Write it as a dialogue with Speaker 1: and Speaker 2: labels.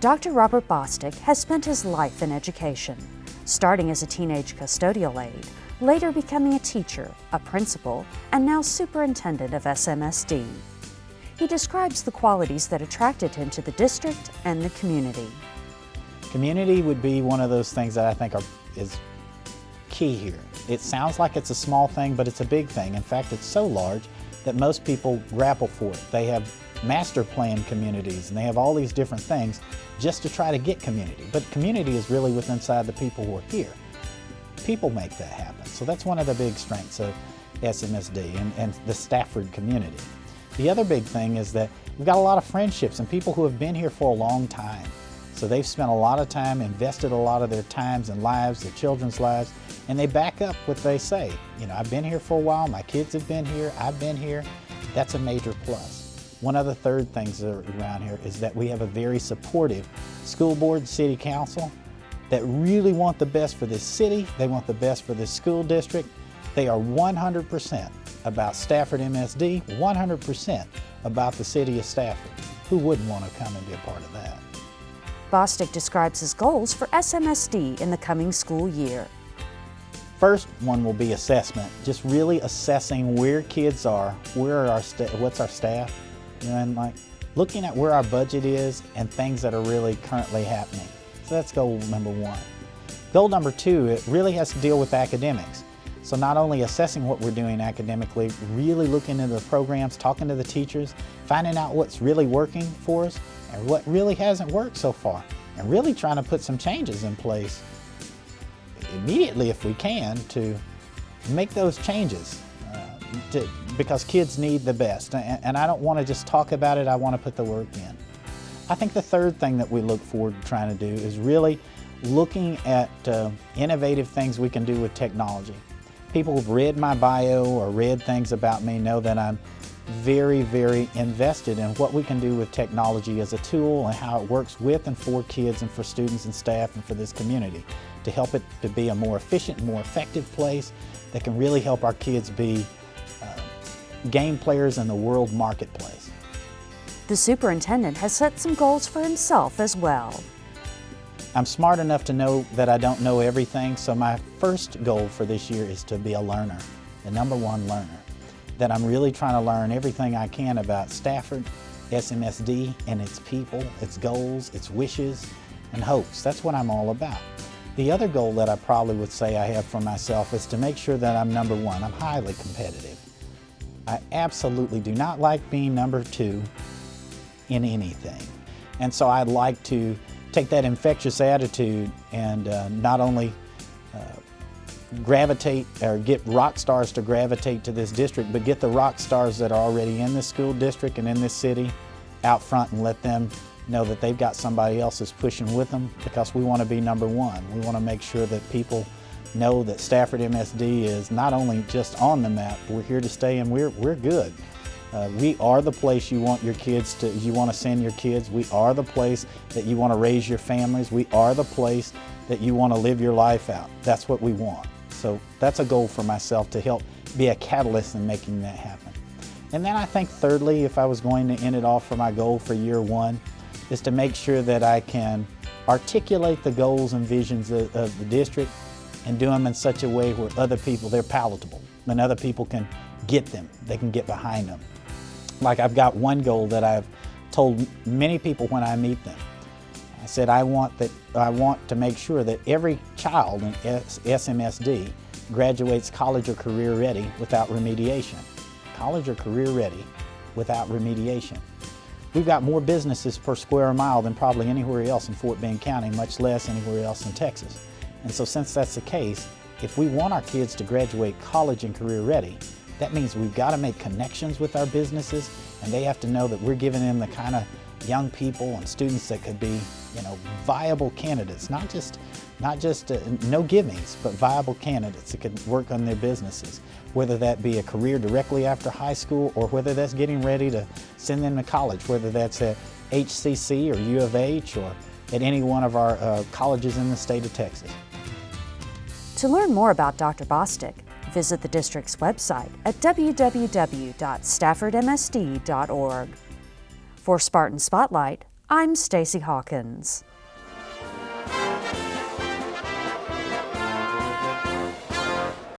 Speaker 1: Dr. Robert Bostic has spent his life in education, starting as a teenage custodial aide, later becoming a teacher, a principal, and now superintendent of SMSD. He describes the qualities that attracted him to the district and the community.
Speaker 2: Community would be one of those things that I think is key here. It sounds like it's a small thing, but it's a big thing. In fact, it's so large that most people grapple for it. They have master plan communities and they have all these different things just to try to get community. But community is really within inside the people who are here. People make that happen. So that's one of the big strengths of SMSD and the Stafford community. The other big thing is that we've got a lot of friendships and people who have been here for a long time. So they've spent a lot of time, invested a lot of their times and lives, their children's lives, and they back up what they say. You know, I've been here for a while, my kids have been here, I've been here. That's a major plus. One of the third things that are around here is that we have a very supportive school board, city council that really want the best for this city, they want the best for this school district. They are 100% about Stafford MSD, 100% about the city of Stafford. Who wouldn't want to come and be a part of that?
Speaker 1: Bostic describes his goals for SMSD in the coming school year.
Speaker 2: First one will be assessment, just really assessing where kids are, what's our staff, you know, and like looking at where our budget is and things that are really currently happening. So that's goal number one. Goal number two, it really has to deal with academics. So not only assessing what we're doing academically, really looking into the programs, talking to the teachers, finding out what's really working for us and what really hasn't worked so far, and really trying to put some changes in place immediately if we can to make those changes because kids need the best. And I don't want to just talk about it, I want to put the work in. I think the third thing that we look forward to trying to do is really looking at innovative things we can do with technology. People who've read my bio or read things about me know that I'm very, very invested in what we can do with technology as a tool and how it works with and for kids and for students and staff and for this community to help it to be a more efficient, more effective place that can really help our kids be game players in the world marketplace.
Speaker 1: The superintendent has set some goals for himself as well.
Speaker 2: I'm smart enough to know that I don't know everything, so my first goal for this year is to be a learner, the number one learner. That I'm really trying to learn everything I can about Stafford, SMSD, and its people, its goals, its wishes, and hopes. That's what I'm all about. The other goal that I probably would say I have for myself is to make sure that I'm number one. I'm highly competitive. I absolutely do not like being number two in anything. And so I'd like to take that infectious attitude and not only gravitate or get rock stars to gravitate to this district, but get the rock stars that are already in this school district and in this city out front and let them know that they've got somebody else that's pushing with them, because we want to be number one. We want to make sure that people know that Stafford MSD is not only just on the map, we're here to stay and we're good. We are the place you want your kids to, you want to send your kids. We are the place that you want to raise your families. We are the place that you want to live your life out. That's what we want. So that's a goal for myself, to help be a catalyst in making that happen. And then I think thirdly, if I was going to end it off for my goal for year one, is to make sure that I can articulate the goals and visions of the district and do them in such a way where other people, they're palatable, and other people can get them, they can get behind them. Like I've got one goal that I've told many people when I meet them. I said I want to make sure that every child in SMSD graduates college or career ready without remediation. College or career ready without remediation. We've got more businesses per square mile than probably anywhere else in Fort Bend County, much less anywhere else in Texas. And so since that's the case, if we want our kids to graduate college and career ready, that means we've got to make connections with our businesses, and they have to know that we're giving them the kind of young people and students that could be, you know, viable candidates, not just no givings, but viable candidates that could work on their businesses, whether that be a career directly after high school or whether that's getting ready to send them to college, whether that's at HCC or U of H or at any one of our colleges in the state of Texas.
Speaker 1: To learn more about Dr. Bostic, visit the district's website at www.staffordmsd.org. For Spartan Spotlight, I'm Stacee Hawkins.